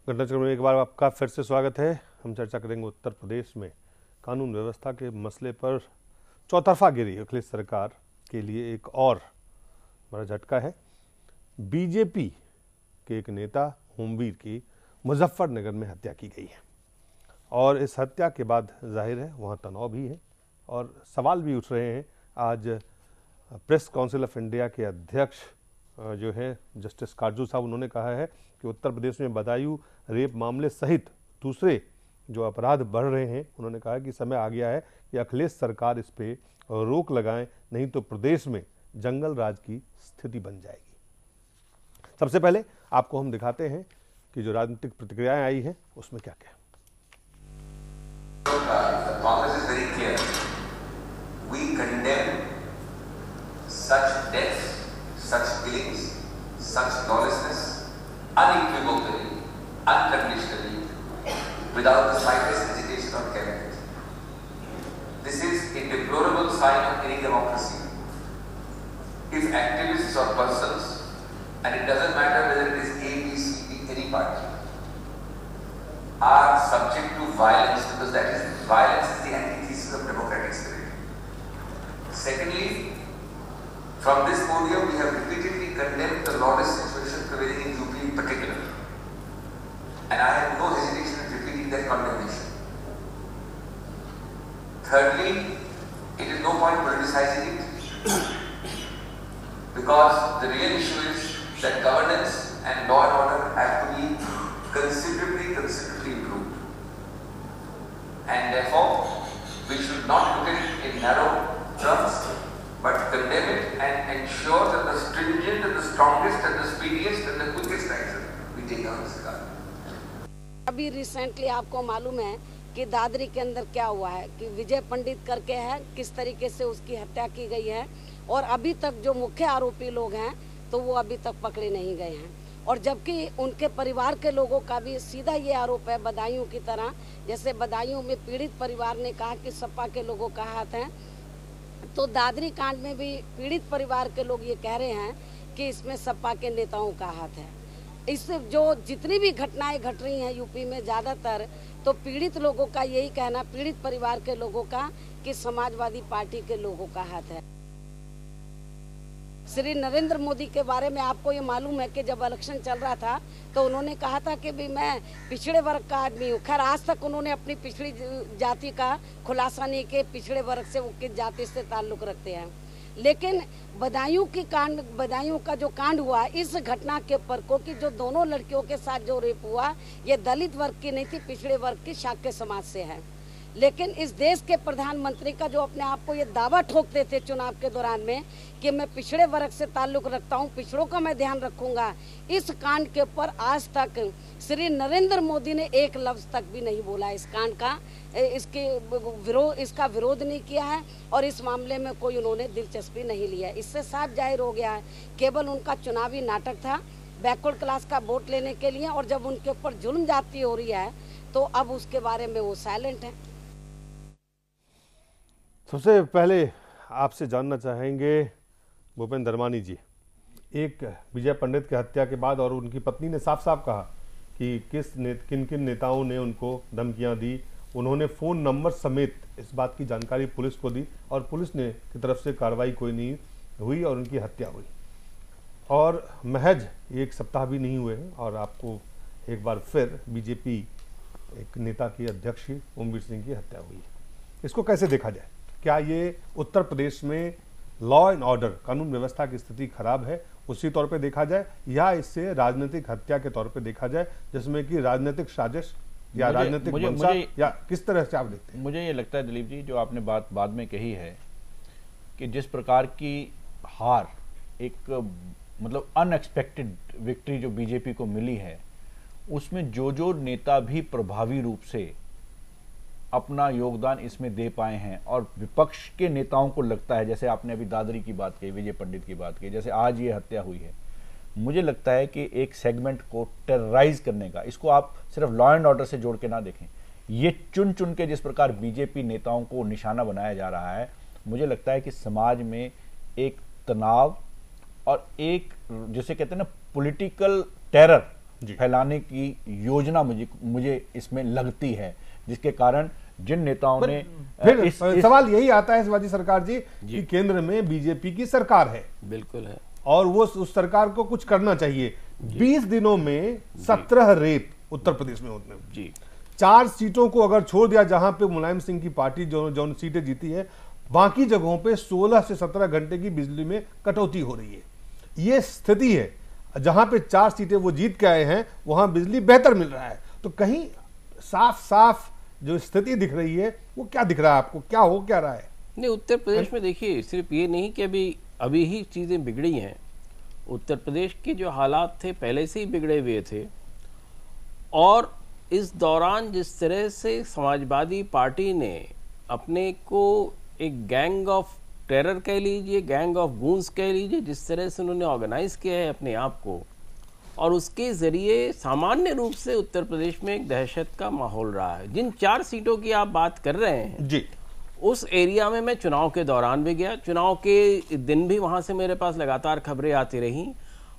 घटनाचक्र में एक बार आपका फिर से स्वागत है। हम चर्चा करेंगे उत्तर प्रदेश में कानून व्यवस्था के मसले पर चौतरफा गिरी अखिलेश सरकार के लिए एक और बड़ा झटका है। बीजेपी के एक नेता होमवीर की मुजफ्फरनगर में हत्या की गई है और इस हत्या के बाद जाहिर है वहाँ तनाव भी है और सवाल भी उठ रहे हैं। आज प्रेस काउंसिल ऑफ इंडिया के अध्यक्ष जो है जस्टिस काजू साहब, उन्होंने कहा है कि उत्तर प्रदेश में बदायूं रेप मामले सहित दूसरे जो अपराध बढ़ रहे हैं, उन्होंने कहा कि समय आ गया है कि अखिलेश सरकार इस पे रोक लगाएं, नहीं तो प्रदेश में जंगल राज की स्थिति बन जाएगी। सबसे पहले आपको हम दिखाते हैं कि जो राजनीतिक प्रतिक्रियाएं आई हैं उसमें क्या क्या। Congress is very clear. We condemn such deaths, such killings, such lawlessness unequivocally, unconditionally, without the slightest hesitation or caveat. This is a deplorable sign of any democracy. If activists or persons, and it doesn't matter whether it is A, B, C, D, any party, are subject to violence, because violence is the antithesis of democratic spirit. Secondly, from this podium we have repeatedly condemned the lawless situation prevailing in UP in particular, and I have no hesitation in repeating that condemnation. Thirdly, it is no point politicizing it, because the real issue is that governance and law and order have to be considerably improved, and therefore we should not look at it in narrow terms, but condemn it and ensure that the stringent and the strongest and the speediest and the quickest action we take on this regard. अभी recently आपको मालूम है कि दादरी के अंदर क्या हुआ है कि विजय पंडित करके है, किस तरीके से उसकी हत्या की गई है और अभी तक जो मुख्य आरोपी लोग हैं तो वो अभी तक पकड़े नहीं गए हैं। और जबकि उनके परिवार के लोगों का भी सीधा ये आरोप है, बदायूं की तरह, जैसे बदायूं में पीड़ित परिवार ने कहा कि सपा के लोगों का हाथ है, तो दादरी कांड में भी पीड़ित परिवार के लोग ये कह रहे हैं कि इसमें सपा के नेताओं का हाथ है। इससे जो जितनी भी घटनाएं घट रही हैं यूपी में ज़्यादातर, तो पीड़ित लोगों का यही कहना, पीड़ित परिवार के लोगों का, कि समाजवादी पार्टी के लोगों का हाथ है। श्री नरेंद्र मोदी के बारे में आपको ये मालूम है कि जब इलेक्शन चल रहा था तो उन्होंने कहा था कि भी मैं पिछड़े वर्ग का आदमी हूँ। खैर आज तक उन्होंने अपनी पिछड़ी जाति का खुलासा नहीं किया, पिछड़े वर्ग से वो किस जाति से ताल्लुक़ रखते हैं। लेकिन बदायूं का जो कांड हुआ, इस घटना के ऊपर कि जो दोनों लड़कियों के साथ जो रेप हुआ, ये दलित वर्ग की नहीं थी, पिछड़े वर्ग की शाक्य समाज से है। लेकिन इस देश के प्रधानमंत्री का जो अपने आप को ये दावा ठोकते थे चुनाव के दौरान में कि मैं पिछड़े वर्ग से ताल्लुक़ रखता हूँ, पिछड़ों का मैं ध्यान रखूंगा, इस कांड के ऊपर आज तक श्री नरेंद्र मोदी ने एक लफ्ज़ तक भी नहीं बोला। इस कांड का इसका विरोध नहीं किया है और इस मामले में कोई उन्होंने दिलचस्पी नहीं लिया। इससे साफ जाहिर हो गया है केवल उनका चुनावी नाटक था बैकवर्ड क्लास का वोट लेने के लिए, और जब उनके ऊपर जुल्म जाती हो रही है तो अब उसके बारे में वो साइलेंट है। सबसे पहले आपसे जानना चाहेंगे भूपेंद्र धर्मानी जी, एक विजय पंडित की हत्या के बाद और उनकी पत्नी ने साफ साफ कहा कि किन किन नेताओं ने उनको धमकियां दी, उन्होंने फ़ोन नंबर समेत इस बात की जानकारी पुलिस को दी और पुलिस ने की तरफ से कार्रवाई कोई नहीं हुई और उनकी हत्या हुई। और महज एक सप्ताह भी नहीं हुए हैं और आपको एक बार फिर बीजेपी एक नेता की अध्यक्ष होमवीर सिंह की हत्या हुई है। इसको कैसे देखा जाए? क्या ये उत्तर प्रदेश में लॉ एंड ऑर्डर, कानून व्यवस्था की स्थिति खराब है उसी तौर पे देखा जाए, या इससे राजनीतिक हत्या के तौर पे देखा जाए, जिसमें कि राजनीतिक साजिश या राजनीतिक मंशा, या किस तरह से आप देखते हैं? मुझे ये लगता है दिलीप जी, जो आपने बात बाद में कही है कि जिस प्रकार की हार, एक मतलब अनएक्सपेक्टेड विक्ट्री जो बीजेपी को मिली है, उसमें जो नेता भी प्रभावी रूप से अपना योगदान इसमें दे पाए हैं और विपक्ष के नेताओं को लगता है, जैसे आपने अभी दादरी की बात कही, विजय पंडित की बात कही, जैसे आज ये हत्या हुई है, मुझे लगता है कि एक सेगमेंट को टेरराइज करने का, इसको आप सिर्फ लॉ एंड ऑर्डर से जोड़ के ना देखें, ये चुन चुन के जिस प्रकार बीजेपी नेताओं को निशाना बनाया जा रहा है, मुझे लगता है कि समाज में एक तनाव और एक जिसे कहते हैं ना पॉलिटिकल टेरर, फैलाने की योजना मुझे इसमें लगती है, जिसके कारण जिन नेताओं ने फिर सवाल यही आता है शिवाजी सरकार जी कि केंद्र में बीजेपी की सरकार है, बिल्कुल है, और वो उस सरकार को कुछ करना चाहिए। 20 दिनों में 17 रेप उत्तर प्रदेश में होते हैं जी। 4 सीटों को अगर छोड़ दिया जहां पे मुलायम सिंह की पार्टी जो सीटें जीती है, बाकी जगहों पे 16 से 17 घंटे की बिजली में कटौती हो रही है। ये स्थिति है, जहां पे 4 सीटें वो जीत के आए हैं वहां बिजली बेहतर मिल रहा है। तो कहीं साफ साफ जो स्थिति दिख रही है वो क्या दिख रहा है आपको, क्या हो क्या रहा है? नहीं, उत्तर प्रदेश में देखिए सिर्फ ये नहीं कि अभी ही चीज़ें बिगड़ी हैं। उत्तर प्रदेश के जो हालात थे पहले से ही बिगड़े हुए थे, और इस दौरान जिस तरह से समाजवादी पार्टी ने अपने को एक गैंग ऑफ टेरर कह लीजिए, गैंग ऑफ गूंस कह लीजिए, जिस तरह से उन्होंने ऑर्गेनाइज किया है अपने आप को, और उसके ज़रिए सामान्य रूप से उत्तर प्रदेश में एक दहशत का माहौल रहा है। जिन 4 सीटों की आप बात कर रहे हैं जी, उस एरिया में मैं चुनाव के दौरान भी गया, चुनाव के दिन भी वहां से मेरे पास लगातार खबरें आती रहीं।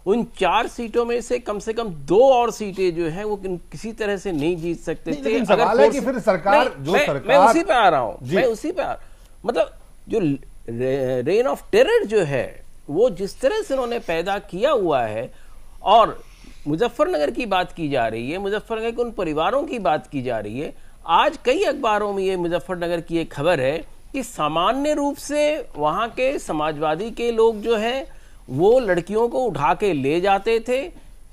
उन 4 सीटों में से कम 2 और सीटें जो है वो किसी तरह से नहीं जीत सकते थे। लेकिन सवाल है कि फिर सरकार मैं उसी पे आ रहा हूं, मैं उसी पे मतलब जो रेन ऑफ टेरर जो है वो जिस तरह से उन्होंने पैदा किया हुआ है, और मुजफ्फरनगर की बात की जा रही है, मुजफ्फरनगर के उन परिवारों की बात की जा रही है। आज कई अखबारों में ये मुजफ्फरनगर की एक खबर है कि सामान्य रूप से वहां के समाजवादी के लोग जो है वो लड़कियों को उठा के ले जाते थे,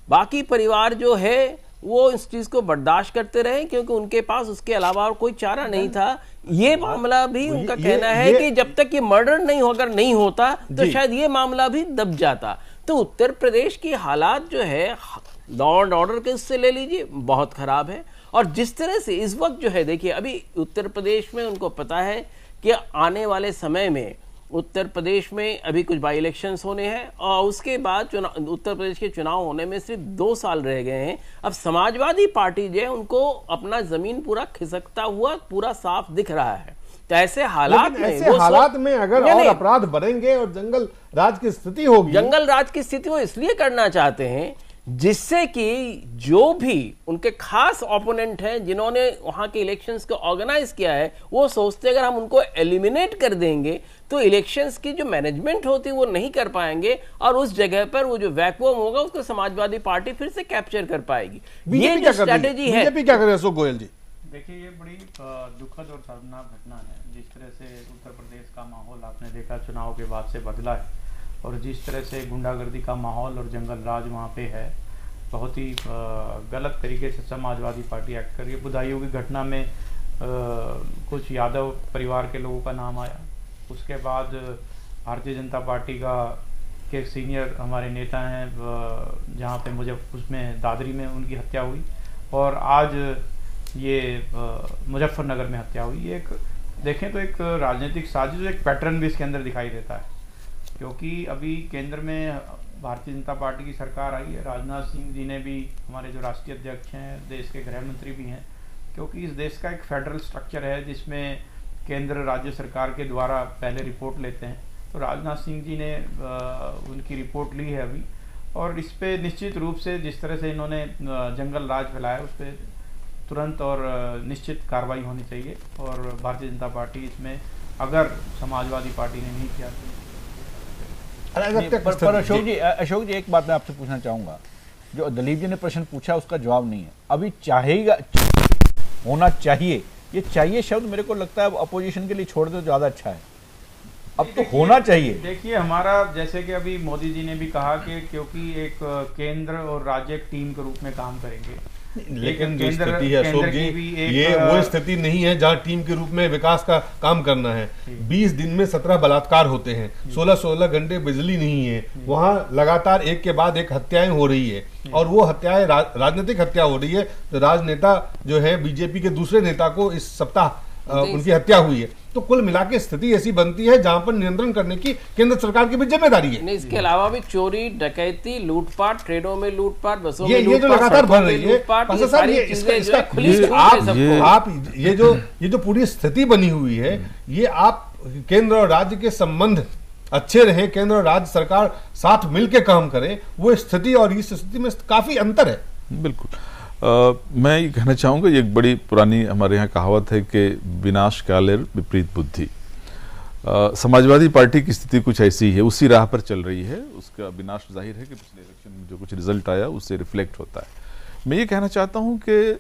बाकी परिवार जो है वो इस चीज को बर्दाश्त करते रहे क्योंकि उनके पास उसके अलावा और कोई चारा नहीं था। ये मामला भी उनका कहना है कि जब तक ये मर्डर नहीं होता तो शायद ये मामला भी दब जाता। तो उत्तर प्रदेश की हालात जो है लॉ एंड ऑर्डर के इससे ले लीजिए बहुत खराब है, और जिस तरह से इस वक्त जो है देखिए अभी उत्तर प्रदेश में उनको पता है कि आने वाले समय में उत्तर प्रदेश में अभी कुछ बाई इलेक्शंस होने हैं और उसके बाद उत्तर प्रदेश के चुनाव होने में सिर्फ 2 साल रह गए हैं। अब समाजवादी पार्टी जो है उनको अपना जमीन पूरा खिसकता हुआ पूरा साफ दिख रहा है। तो ऐसे हालात में अगर और अपराध बढ़ेंगे और जंगल राज की स्थिति होगी, जंगल राज की स्थिति वो इसलिए करना चाहते हैं जिससे कि जो भी उनके खास ओपोनेंट हैं जिन्होंने वहां के इलेक्शंस को ऑर्गेनाइज किया है, वो सोचते अगर हम उनको एलिमिनेट कर देंगे तो इलेक्शंस की जो मैनेजमेंट होती है वो नहीं कर पाएंगे, और उस जगह पर वो जो वैक्यूम होगा उसको समाजवादी पार्टी फिर से कैप्चर कर पाएगी। ये जो स्ट्रेटेजी है। बीजेपी क्या कर रही है? अशोक गोयल जी, देखिए ये बड़ी दुखद और शर्मनाक घटना है। जिस तरह से उत्तर प्रदेश का माहौल आपने देखा चुनाव के बाद से बदला है, और जिस तरह से गुंडागर्दी का माहौल और जंगल राज वहाँ पे है, बहुत ही गलत तरीके से समाजवादी पार्टी एक्ट कर रही है। बदायूं की घटना में कुछ यादव परिवार के लोगों का नाम आया, उसके बाद भारतीय जनता पार्टी के सीनियर हमारे नेता हैं जहाँ पे मुझे उसमें दादरी में उनकी हत्या हुई, और आज ये मुजफ्फरनगर में हत्या हुई। एक देखें तो एक राजनीतिक साजिश, एक पैटर्न भी इसके अंदर दिखाई देता है, क्योंकि अभी केंद्र में भारतीय जनता पार्टी की सरकार आई है। राजनाथ सिंह जी ने भी, हमारे जो राष्ट्रीय अध्यक्ष हैं, देश के गृह मंत्री भी हैं, क्योंकि इस देश का एक फेडरल स्ट्रक्चर है जिसमें केंद्र राज्य सरकार के द्वारा पहले रिपोर्ट लेते हैं। तो राजनाथ सिंह जी ने उनकी रिपोर्ट ली है अभी, और इस पर निश्चित रूप से जिस तरह से इन्होंने जंगल राज फैलाया उस पर तुरंत और निश्चित कार्रवाई होनी चाहिए, और भारतीय जनता पार्टी इसमें अगर समाजवादी पार्टी ने नहीं किया तो पर अशोक जी एक बात मैं आपसे पूछना चाहूंगा, जो दलीप जी ने प्रश्न पूछा उसका जवाब नहीं है। अभी चाहेगा होना चाहिए, ये चाहिए शब्द मेरे को लगता है अपोजिशन के लिए छोड़ दो ज्यादा अच्छा है। अब तो होना चाहिए। देखिए हमारा जैसे कि अभी मोदी जी ने भी कहा कि क्योंकि एक केंद्र और राज्य एक टीम के रूप में काम करेंगे, लेकिन जो स्थिति है अशोक जी, ये वो स्थिति नहीं है जहां टीम के रूप में विकास का काम करना है। 20 दिन में 17 बलात्कार होते हैं, 16 घंटे बिजली नहीं है, वहां लगातार एक के बाद एक हत्याएं हो रही है, और वो हत्याएं राजनीतिक हत्या हो रही है। तो राजनेता जो है बीजेपी के दूसरे नेता को इस सप्ताह उनकी हत्या हुई है। तो कुल मिला के स्थिति ऐसी बनती है जहां पर नियंत्रण करने की केंद्र सरकार की भी जिम्मेदारी है। नहीं, इसके अलावा भी चोरी, डकैती, लूटपाट, ट्रेनों में लूटपाट, बसों में ये जो लगातार बढ़ रही है, आप ये जो पूरी स्थिति बनी हुई है, ये आप केंद्र और राज्य के संबंध अच्छे रहे, केंद्र और राज्य सरकार साथ मिलकर काम करे, वो स्थिति और इस स्थिति में काफी अंतर है। बिल्कुल। मैं ये कहना चाहूँगा, ये एक बड़ी पुरानी हमारे यहाँ कहावत है कि विनाश कालेर विपरीत बुद्धि। समाजवादी पार्टी की स्थिति कुछ ऐसी है, उसी राह पर चल रही है। उसका विनाश जाहिर है कि पिछले इलेक्शन में जो कुछ रिजल्ट आया उससे रिफ्लेक्ट होता है। मैं ये कहना चाहता हूँ कि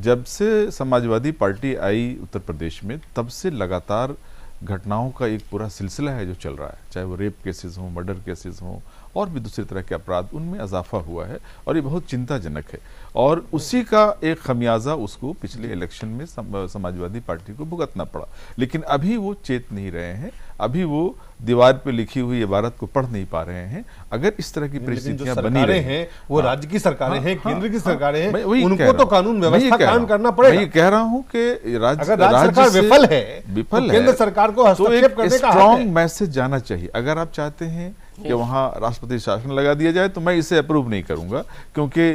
जब से समाजवादी पार्टी आई उत्तर प्रदेश में, तब से लगातार घटनाओं का एक पूरा सिलसिला है जो चल रहा है, चाहे वो रेप केसेस हों, मर्डर केसेस हों और भी दूसरी तरह के अपराध, उनमें इजाफा हुआ है और ये बहुत चिंताजनक है। और उसी का एक खमियाजा उसको पिछले इलेक्शन में समाजवादी पार्टी को भुगतना पड़ा। लेकिन अभी वो चेत नहीं रहे हैं, अभी वो दीवार पे लिखी हुई इबारत को पढ़ नहीं पा रहे हैं। अगर इस तरह की परिस्थितियां बनी रही हैं, वो राज्य की सरकारें हैं, केंद्र की सरकारें हैं, उनको तो कानून व्यवस्था कायम करना पड़ेगा। मैं ये कह रहा हूं कि राज्य सरकार विफल है, केंद्र सरकार को हस्तक्षेप करने का स्ट्रॉन्ग मैसेज जाना चाहिए। अगर आप चाहते हैं कि वहां राष्ट्रपति शासन लगा दिया जाए तो मैं इसे अप्रूव नहीं करूंगा, क्योंकि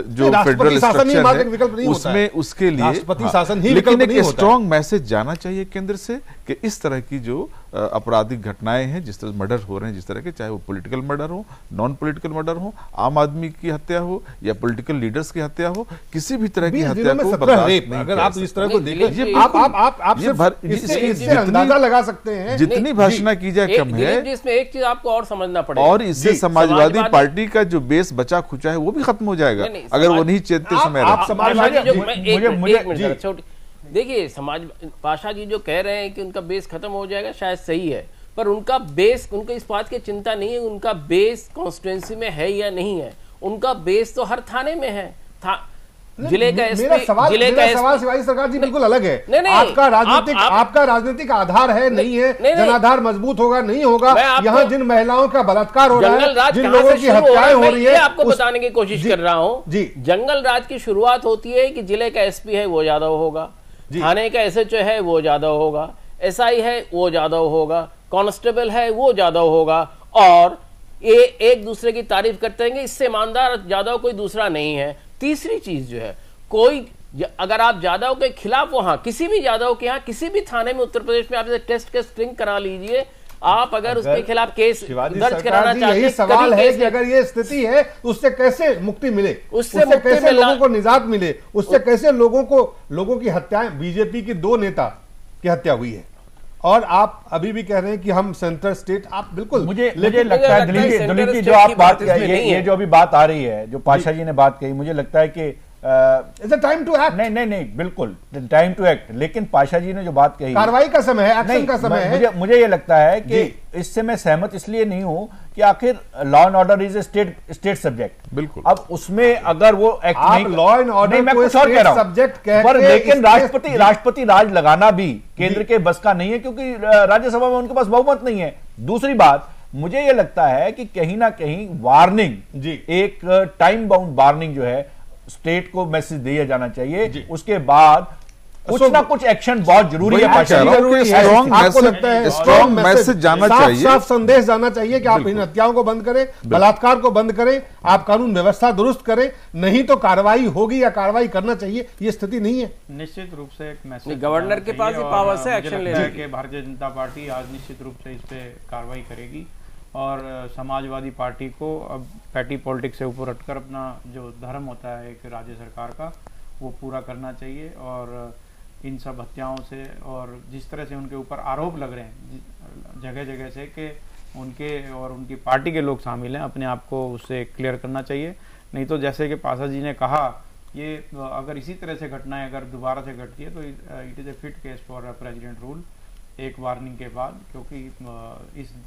जो फेडरल स्ट्रक्चर है उसमें उसके लिए राष्ट्रपति शासन ही, लेकिन एक स्ट्रॉन्ग मैसेज जाना चाहिए केंद्र से कि इस तरह की जो आपराधिक घटनाएं हैं, जिस तरह मर्डर हो रहे हैं, जिस तरह के, चाहे वो पॉलिटिकल मर्डर हो, नॉन पॉलिटिकल मर्डर हो, आम आदमी की हत्या हो या पॉलिटिकल लीडर्स की हत्या हो, किसी भी तरह की हत्या को बर्दाश्त नहीं। अगर आप इस तरह को देखें, आप इससे अंदाजा लगा सकते हैं, जितनी भाषणा की जाए कम है। इसमें एक चीज आपको और समझना पड़ेगा, और इससे समाजवादी पार्टी का जो बेस बचा खुचा है वो भी खत्म हो जाएगा अगर वो नहीं चेतते समय। देखिए, समाज पाशा जी जो कह रहे हैं कि उनका बेस खत्म हो जाएगा, शायद सही है, पर उनका बेस, उनको इस बात की चिंता नहीं है उनका बेस कॉन्स्टिट्यूएंसी में है या नहीं है। उनका बेस तो हर थाने में है। जिले का मेरा सवाल शिवाजी सरकार जी बिल्कुल अलग है। नहीं, आपका राजनीतिक आधार है, नहीं है, जनाधार मजबूत होगा नहीं होगा। यहाँ जिन महिलाओं का बलात्कार हो रहा है, जिन लोगों की हत्याएं हो रही है, आपको बताने की कोशिश कर रहा हूँ जी। जंगल राज की शुरुआत होती है कि जिले का एसपी है वो यादव होगा, थाने का एसएचओ है वो यादव होगा, एसआई है वो यादव होगा, कांस्टेबल है वो यादव होगा, और ये एक दूसरे की तारीफ करते रहेंगे। इससे ईमानदार यादव कोई दूसरा नहीं है। तीसरी चीज जो है, कोई अगर आप यादव के खिलाफ वहां किसी भी यादव के यहाँ किसी भी थाने में उत्तर प्रदेश में आप टेस्ट के स्ट्रिंग करा लीजिए, आप अगर उसके खिलाफ केस दर्ज कराना चाहते हैं, सवाल है कि अगर ये स्थिति है तो उससे कैसे मुक्ति मिले, उससे कैसे लोगों को निजात मिले, उससे कैसे लोगों की हत्याएं, बीजेपी की 2 नेता की हत्या हुई है और आप अभी भी कह रहे हैं कि हम सेंट्रल स्टेट। आप बिल्कुल, मुझे लगता है दिलीप जी जो आप बात ये जो अभी बात आ रही है, जो पाशा जी ने बात कही, मुझे लगता है कि टाइम टू एक्ट। नहीं बिल्कुल टाइम टू एक्ट, लेकिन पाशा जी ने जो बात कही, कार्रवाई का समय है, एक्शन का समय है। मुझे ये लगता है कि इससे मैं सहमत इसलिए नहीं हूं कि आखिर law and order is a state subject. बिल्कुल, अब उसमें अगर वो एक्ट नहीं, लॉ एंड ऑर्डर मैं कुछ और कह रहा हूं, पर लेकिन राष्ट्रपति राज लगाना भी केंद्र के बस का नहीं है, क्योंकि राज्यसभा में उनके पास बहुमत नहीं है। दूसरी बात, मुझे ये लगता है कि कहीं ना कहीं वार्निंग, एक टाइम बाउंड वार्निंग जो है, स्टेट को मैसेज दिया जाना चाहिए। उसके बाद कुछ ना कुछ एक्शन बहुत जरूरी है। स्ट्रॉन्ग मैसेज जाना चाहिए, साफ संदेश जाना चाहिए कि आप इन हत्याओं को बंद करें, बलात्कार को बंद करें, आप कानून व्यवस्था दुरुस्त करें, नहीं तो कार्रवाई होगी या कार्रवाई करना चाहिए। ये स्थिति नहीं है। निश्चित रूप से एक मैसेज गवर्नर के पास ही पावर से एक्शन लेना है कि भारतीय जनता पार्टी आज निश्चित रूप से इस पे कार्रवाई करेगी और समाजवादी पार्टी को अब पैटी पॉलिटिक्स से ऊपर हटकर अपना जो धर्म होता है एक राज्य सरकार का, वो पूरा करना चाहिए। और इन सब हत्याओं से और जिस तरह से उनके ऊपर आरोप लग रहे हैं जगह जगह से कि उनके और उनकी पार्टी के लोग शामिल हैं, अपने आप को उससे क्लियर करना चाहिए। नहीं तो जैसे कि पाशा जी ने कहा, ये अगर इसी तरह से घटनाएं अगर दोबारा से घटती है तो it is a fit case for president rule, एक वार्निंग के बाद, क्योंकि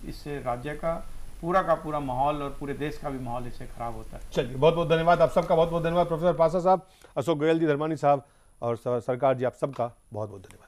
इससे राज्य का पूरा माहौल और पूरे देश का भी माहौल इससे खराब होता है। चलिए, बहुत बहुत धन्यवाद आप सबका, बहुत बहुत धन्यवाद प्रोफेसर पाशा साहब, अशोक गोयल जी, धर्मानी साहब और सरकार जी, आप सबका बहुत बहुत धन्यवाद।